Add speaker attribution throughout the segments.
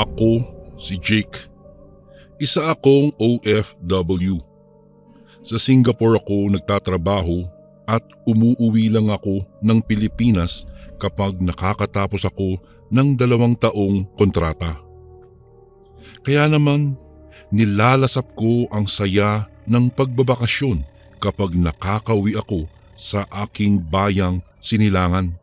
Speaker 1: Ako si Jake. Isa akong OFW. Sa Singapore ako nagtatrabaho at umuuwi lang ako ng Pilipinas kapag nakakatapos ako ng 2 taong kontrata. Kaya naman, nilalasap ko ang saya ng pagbabakasyon kapag nakakauwi ako sa aking bayang Sinilangan.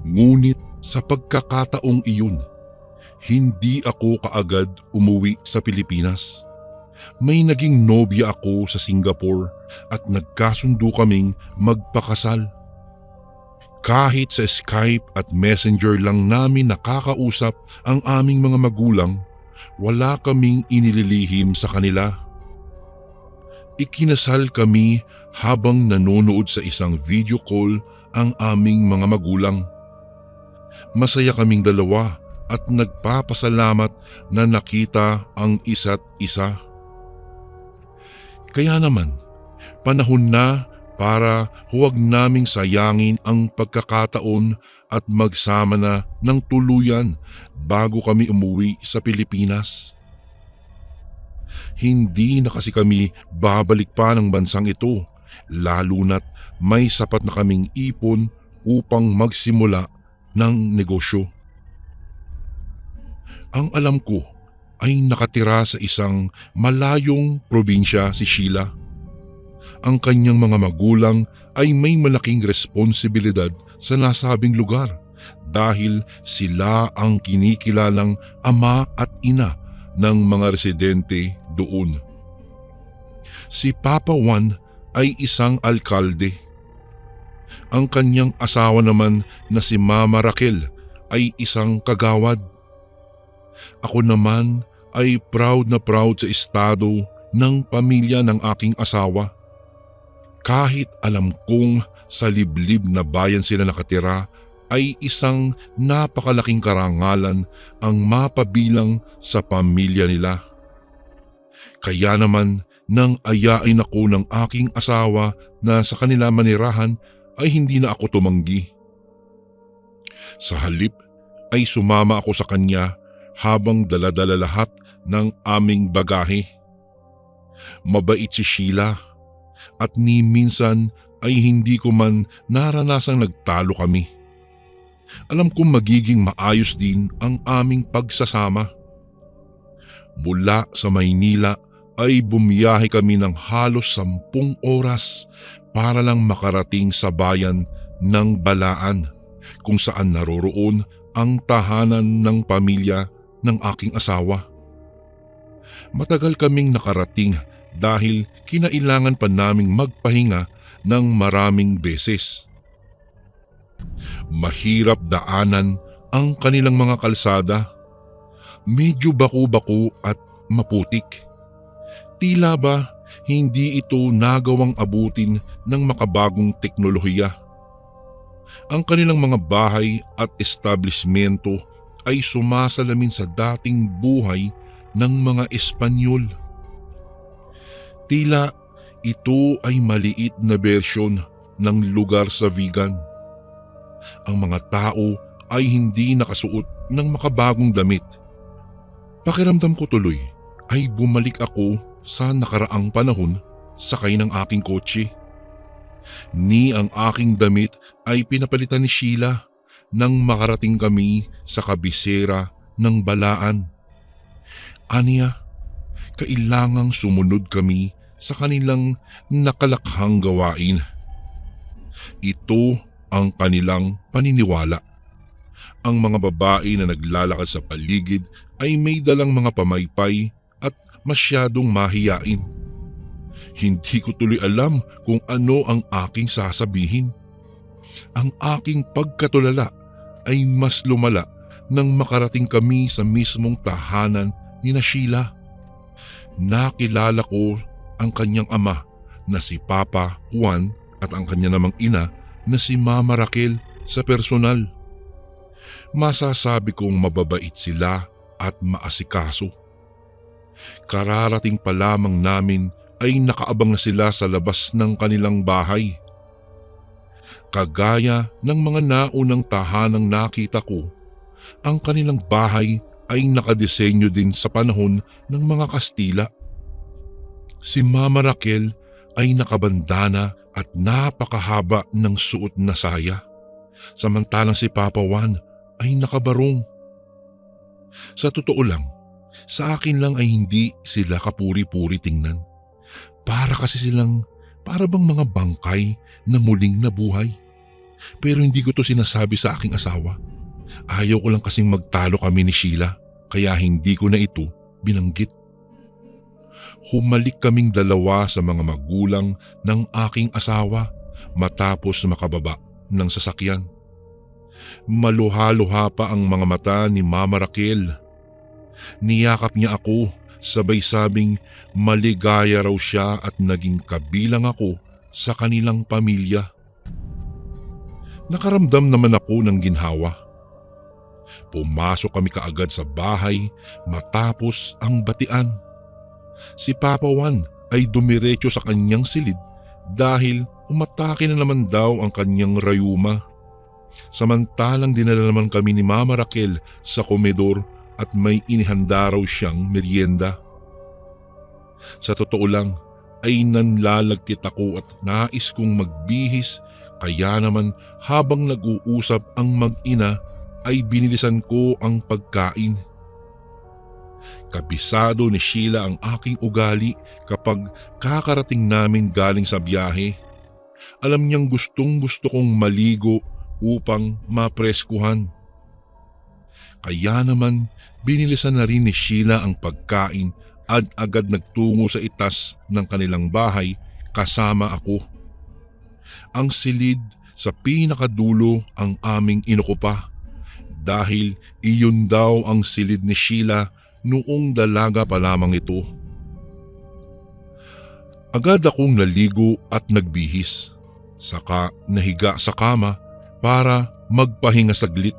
Speaker 1: Ngunit sa pagkakataong iyon, hindi ako kaagad umuwi sa Pilipinas. May naging nobya ako sa Singapore at nagkasundo kaming magpakasal. Kahit sa Skype at Messenger lang namin nakakausap ang aming mga magulang, wala kaming inililihim sa kanila. Ikinasal kami habang nanonood sa isang video call ang aming mga magulang. Masaya kaming dalawa at nagpapasalamat na nakita ang isa't isa. Kaya naman, panahon na para huwag naming sayangin ang pagkakataon at magsama na ng tuluyan bago kami umuwi sa Pilipinas. Hindi na kasi kami babalik pa ng bansang ito, lalo na't may sapat na kaming ipon upang magsimula ng negosyo. Ang alam ko ay nakatira sa isang malayong probinsya si Sheila. Ang kanyang mga magulang ay may malaking responsibilidad sa nasabing lugar dahil sila ang kinikilalang ama at ina ng mga residente doon. Si Papa Juan ay isang alkalde. Ang kanyang asawa naman na si Mama Raquel ay isang kagawad. Ako naman ay proud na proud sa estado ng pamilya ng aking asawa. Kahit alam kong sa liblib na bayan sila nakatira, ay isang napakalaking karangalan ang mapabilang sa pamilya nila. Kaya naman nang ayain ako ng aking asawa na sa kanila manirahan ay hindi na ako tumanggi. Sa halip ay sumama ako sa kanya habang dala-dala lahat ng aming bagahe. Mabait si Sheila at ni minsan ay hindi ko man naranasang nagtalo kami. Alam kong magiging maayos din ang aming pagsasama. Mula sa Maynila ay bumiyahe kami ng halos 10 oras para lang makarating sa bayan ng Balaan kung saan naroroon ang tahanan ng pamilya ng aking asawa. Matagal kaming nakarating dahil kinailangan pa naming magpahinga ng maraming beses. Mahirap daanan ang kanilang mga kalsada. Medyo baku-baku at maputik. Tila ba hindi ito nagawang abutin ng makabagong teknolohiya. Ang kanilang mga bahay at establishmento ay sumasalamin sa dating buhay ng mga Espanyol. Tila ito ay maliit na bersyon ng lugar sa Vigan. Ang mga tao ay hindi nakasuot ng makabagong damit. Pakiramdam ko tuloy ay bumalik ako sa nakaraang panahon sakay ng aking kotse. Ni ang aking damit ay pinapalitan ni Sheila nang makarating kami sa kabisera ng Balaan. Aniya, kailangang sumunod kami sa kanilang nakalakhang gawain. Ito ang kanilang paniniwala. Ang mga babae na naglalakad sa paligid ay may dalang mga pamaypay at masyadong mahiyain. Hindi ko tuloy alam kung ano ang aking sasabihin. Ang aking pagkatulala ay mas lumala nang makarating kami sa mismong tahanan ni Sheila. Nakilala ko ang kanyang ama na si Papa Juan at ang kanya namang ina na si Mama Raquel sa personal. Masasabi kong mababait sila at maasikaso. Kararating pa lamang namin ay nakaabang na sila sa labas ng kanilang bahay. Kagaya ng mga naunang tahanang nakita ko, ang kanilang bahay ay nakadesenyo din sa panahon ng mga Kastila. Si Mama Raquel ay nakabandana at napakahaba ng suot na saya, samantalang si Papa Juan ay nakabarong. Sa totoo lang, sa akin lang ay hindi sila kapuri-puri tingnan. Para bang mga bangkay na muling nabuhay. Pero hindi ko to sinasabi sa aking asawa. Ayaw ko lang kasing magtalo kami ni Sheila, kaya hindi ko na ito binanggit. Humalik kaming dalawa sa mga magulang ng aking asawa matapos makababa ng sasakyan. Maluha-luha pa ang mga mata ni Mama Raquel. Niyakap niya ako, sabay sabing maligaya raw siya at naging kabilang ako sa kanilang pamilya. Nakaramdam naman ako ng ginhawa. Pumasok kami kaagad sa bahay matapos ang batian. Si Papa Juan ay dumiretso sa kanyang silid dahil umatake na naman daw ang kanyang rayuma. Samantalang dinala naman kami ni Mama Raquel sa komedor at may inihanda raw siyang merienda. Sa totoo lang ay nanlalagkit ako at nais kong magbihis, kaya naman habang nag-uusap ang mag-ina ay binilisan ko ang pagkain. Kabisado ni Sheila ang aking ugali kapag kakarating namin galing sa biyahe. Alam niyang gustong-gusto kong maligo upang mapreskuhan. Kaya naman binilisan na rin ni Sheila ang pagkain at agad nagtungo sa itas ng kanilang bahay kasama ako. Ang silid sa pinakadulo ang aming inukupa dahil iyon daw ang silid ni Sheila noong dalaga pa lamang ito. Agad akong naligo at nagbihis, saka nahiga sa kama para magpahinga saglit.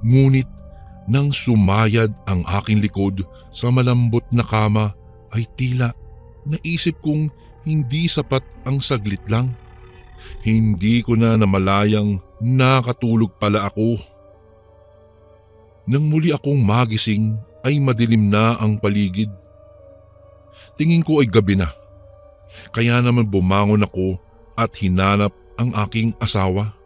Speaker 1: Ngunit nang sumayad ang aking likod sa malambot na kama ay tila naisip kong hindi sapat ang saglit lang. Hindi ko na namalayang nakatulog pala ako. Nang muli akong magising ay madilim na ang paligid. Tingin ko ay gabi na. Kaya naman bumangon ako at hinanap ang aking asawa.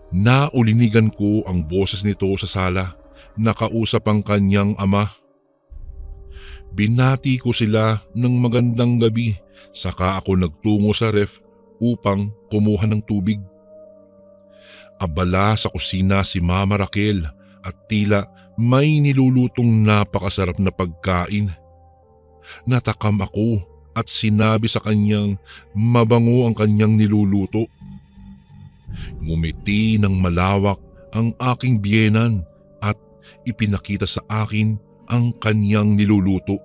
Speaker 1: Naulinigan ko ang boses nito sa sala, nakausap ang kanyang ama. Binati ko sila ng magandang gabi, saka ako nagtungo sa ref upang kumuha ng tubig. Abala sa kusina si Mama Raquel at tila may nilulutong napakasarap na pagkain. Natakam ako at sinabi sa kanyang mabango ang kanyang niluluto. Ngumiti ng malawak ang aking biyenan at ipinakita sa akin ang kanyang niluluto.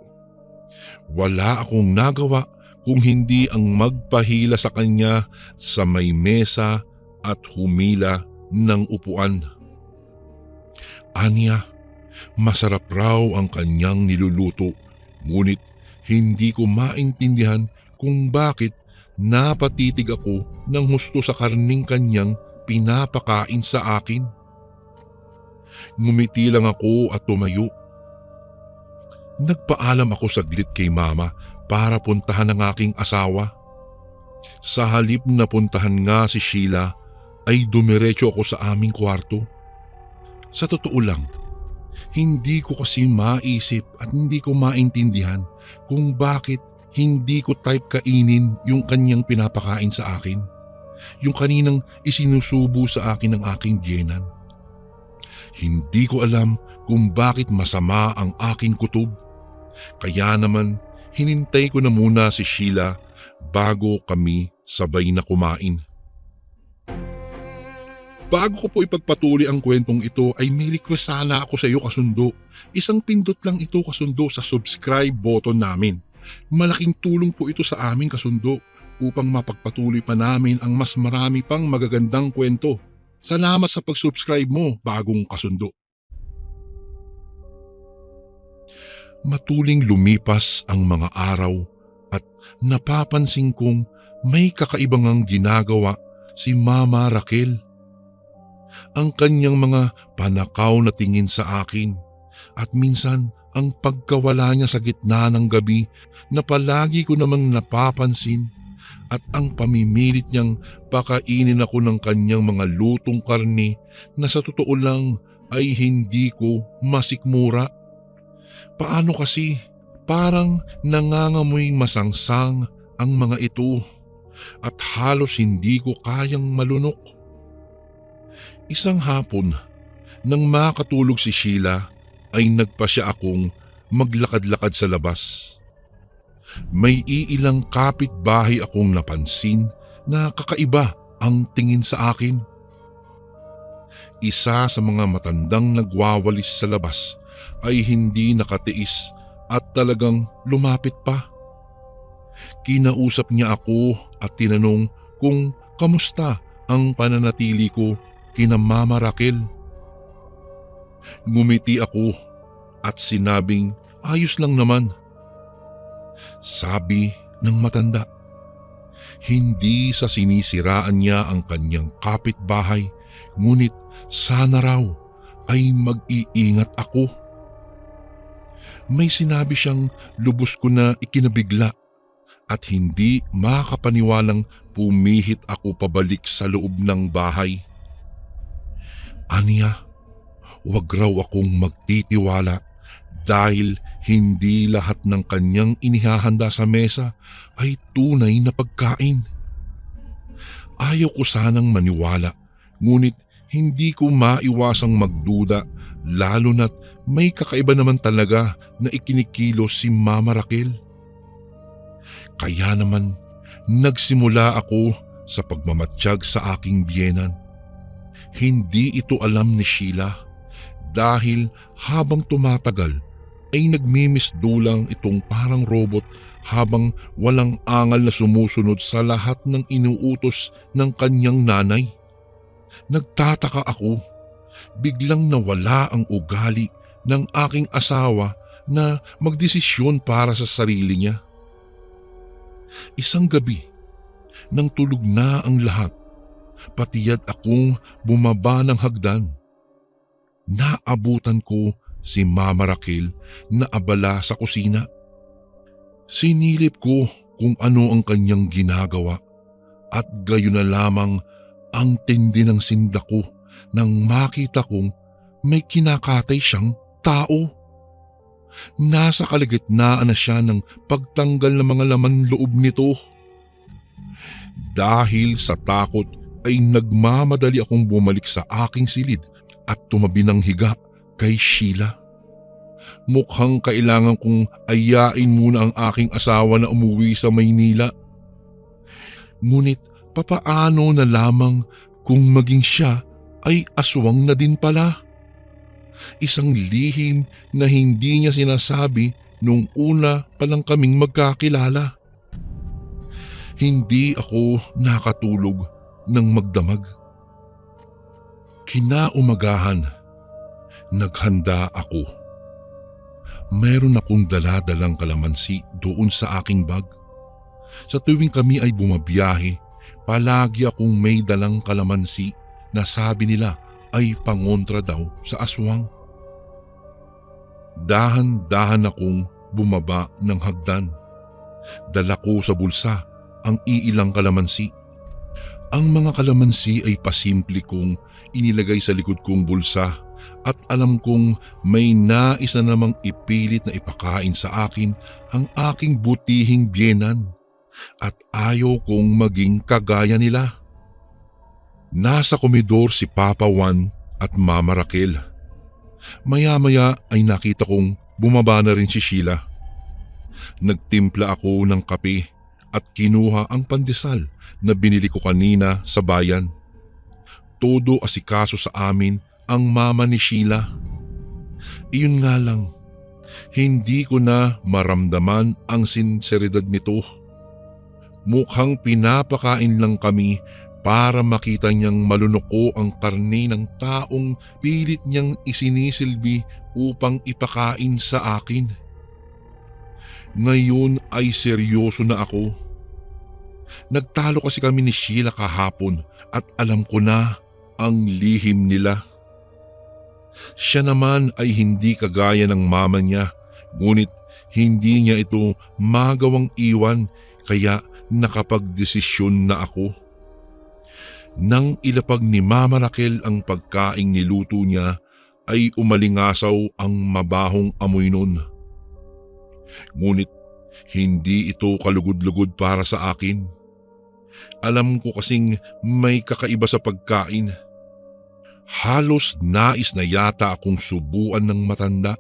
Speaker 1: Wala akong nagawa kung hindi ang magpahila sa kanya sa may mesa at humila ng upuan. Aniya, masarap raw ang kanyang niluluto, ngunit hindi ko maintindihan kung bakit napatitig ako ng husto sa karning kanyang pinapakain sa akin. Ngumiti lang ako at tumayo. Nagpaalam ako saglit kay Mama para puntahan ang aking asawa. Sa halip na puntahan nga si Sheila ay dumiretso ako sa aming kwarto. Sa totoo lang, hindi ko kasi maisip at hindi ko maintindihan kung bakit hindi ko type kainin yung kanyang pinapakain sa akin. Yung kaninang isinusubo sa akin ng aking biyenan. Hindi ko alam kung bakit masama ang aking kutob. Kaya naman hinintay ko na muna si Sheila bago kami sabay na kumain. Bago ko po ipagpatuloy ang kwentong ito ay may request sana ako sa iyo kasundo. Isang pindot lang ito kasundo sa subscribe button namin. Malaking tulong po ito sa amin kasundo upang mapagpatuloy pa namin ang mas marami pang magagandang kwento. Salamat sa pag-subscribe mo, bagong kasundo. Matuling lumipas ang mga araw at napapansin kong may kakaibang ginagawa si Mama Raquel. ang kanyang mga panakaw na tingin sa akin at minsan ang pagkawala niya sa gitna ng gabi na palagi ko namang napapansin at ang pamimilit niyang pakainin ako ng kanyang mga lutong karne na sa totoo lang ay hindi ko masikmura. Paano kasi parang nangangamoy masangsang ang mga ito at halos hindi ko kayang malunok. Isang hapon, nang makatulog si Sheila, ay nagpasya akong maglakad-lakad sa labas. May iilang kapitbahay akong napansin na kakaiba ang tingin sa akin. Isa sa mga matandang nagwawalis sa labas ay hindi nakatiis at talagang lumapit pa. Kinausap niya ako at tinanong kung kamusta ang pananatili ko kina Mama Raquel. Ngumiti ako at sinabing ayos lang naman. Sabi ng matanda, hindi sa sinisiraan niya ang kanyang kapitbahay, ngunit sana raw ay mag-iingat ako. May sinabi siyang lubos ko na ikinabigla at hindi makapaniwalang pumihit ako pabalik sa loob ng bahay. Aniya, wag raw akong magtitiwala dahil hindi lahat ng kanyang inihahanda sa mesa ay tunay na pagkain. Ayaw ko sanang maniwala, ngunit hindi ko maiwasang magduda lalo na't may kakaiba naman talaga na ikinikilos si Mama Raquel. Kaya naman nagsimula ako sa pagmamatsyag sa aking biyenan. Hindi ito alam ni Sheila dahil habang tumatagal ay nagmimisdulang itong parang robot habang walang angal na sumusunod sa lahat ng inuutos ng kanyang nanay. Nagtataka ako, biglang nawala ang ugali ng aking asawa na magdesisyon para sa sarili niya. Isang gabi, nang tulog na ang lahat, patiyad akong bumaba ng hagdan. Naabutan ko si Mama Raquel na abala sa kusina. Sinilip ko kung ano ang kanyang ginagawa at gayon na lamang ang tindi ng sinda ko nang makita kong may kinakatay siyang tao. Nasa kalagitnaan na siya ng pagtanggal ng mga laman loob nito. Dahil sa takot ay nagmamadali akong bumalik sa aking silid at tumabi ng higa kay Sheila. Mukhang kailangan kong ayain muna ang aking asawa na umuwi sa Maynila. Ngunit papaano na lamang kung maging siya ay aswang na din pala? Isang lihim na hindi niya sinasabi nung una pa lang kaming magkakilala. Hindi ako nakatulog ng magdamag. Kinaumagahan, naghanda ako. Meron akong dala-dalang kalamansi doon sa aking bag. Sa tuwing kami ay bumabiyahe, palagi akong may dalang kalamansi na sabi nila ay pangontra daw sa aswang. Dahan-dahan akong bumaba ng hagdan. Dala ko sa bulsa ang iilang kalamansi. Ang mga kalamansi ay pasimple kong inilagay sa likod kong bulsa at alam kong may nais na namang ipilit na ipakain sa akin ang aking butihing biyenan at ayaw kong maging kagaya nila. Nasa komedor si Papa Juan at Mama Raquel. Maya-maya ay nakita kong bumaba na rin si Sheila. Nagtimpla ako ng kape at kinuha ang pandesal na binili ko kanina sa bayan. Todo asikaso sa amin ang mama ni Sheila. Iyon nga lang, hindi ko na maramdaman ang sinseridad nito. Mukhang pinapakain lang kami para makita niyang malunoko ang karne ng taong pilit niyang isinisilbi upang ipakain sa akin. Ngayon ay seryoso na ako. Nagtalo kasi kami ni Sheila kahapon at alam ko na ang lihim nila. Siya naman ay hindi kagaya ng mama niya, ngunit hindi niya ito magawang iwan kaya nakapagdesisyon na ako. Nang ilapag ni Mama Raquel ang pagkaing niluto niya ay umalingasaw ang mabahong amoy nun. Ngunit hindi ito kalugod-lugod para sa akin. Alam ko kasing may kakaiba sa pagkain. Halos nais na yata akong subuan ng matanda,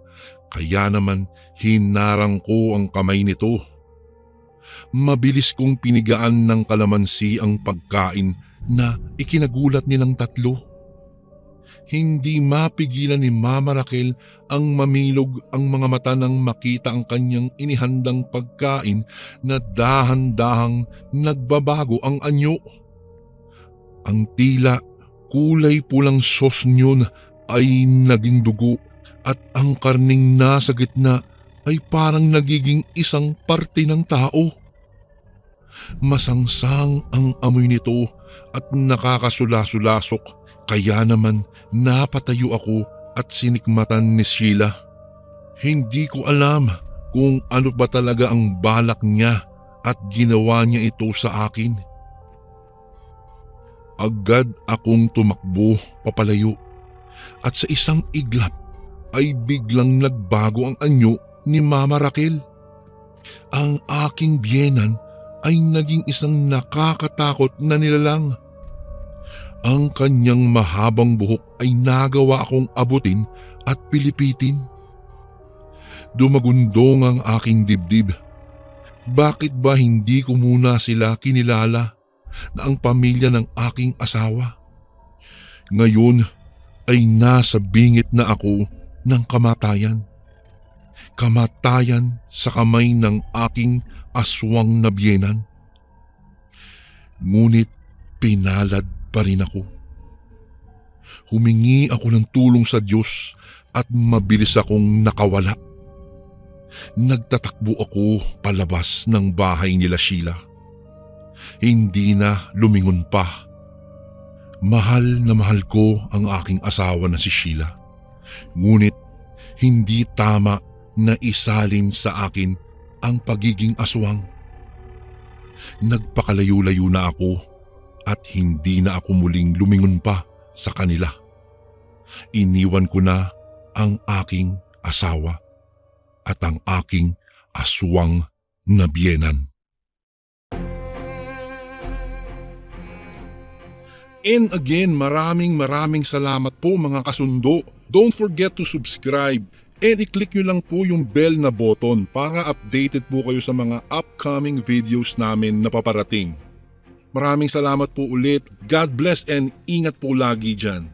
Speaker 1: kaya naman hinarang ko ang kamay nito. Mabilis kong pinigaan ng kalamansi ang pagkain na ikinagulat nilang tatlo. Hindi mapigilan ni Mama Raquel ang mamilog ang mga mata nang makita ang kanyang inihandang pagkain na dahan-dahang nagbabago ang anyo. Ang tila kulay pulang sauce niyon ay naging dugo at ang karning nasa gitna ay parang nagiging isang parte ng tao. Masangsang ang amoy nito at nakakasula-sulasok, kaya naman napatayo ako at sinikmatan ni Sheila. Hindi ko alam kung ano ba talaga ang balak niya at ginawa niya ito sa akin. Agad akong tumakbo papalayo at sa isang iglap ay biglang nagbago ang anyo ni Mama Raquel. Ang aking biyenan ay naging isang nakakatakot na nilalang. Ang kanyang mahabang buhok ay nagawa akong abutin at pilipitin. Dumagundong ang aking dibdib. Bakit ba hindi ko muna sila kinilala na ang pamilya ng aking asawa? Ngayon ay nasa bingit na ako ng kamatayan. Kamatayan sa kamay ng aking aswang na biyenan. Ngunit pinalad pa rin ako. Humingi ako ng tulong sa Diyos at mabilis akong nakawala. Nagtatakbo ako palabas ng bahay nila Sheila. Hindi na lumingon pa. Mahal na mahal ko ang aking asawa na si Sheila. Ngunit hindi tama na isalin sa akin ang pagiging aswang. Nagpakalayo-layo na ako at hindi na ako muling lumingon pa sa kanila. Iniwan ko na ang aking asawa at ang aking aswang na biyenan. And again, maraming salamat po mga kasundo. Don't forget to subscribe and i-click nyo lang po yung bell na button para updated po kayo sa mga upcoming videos namin na paparating. Maraming salamat po ulit. God bless and ingat po lagi dyan.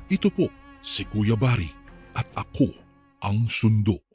Speaker 1: Ito po si Kuya Bari at ako ang Sundo.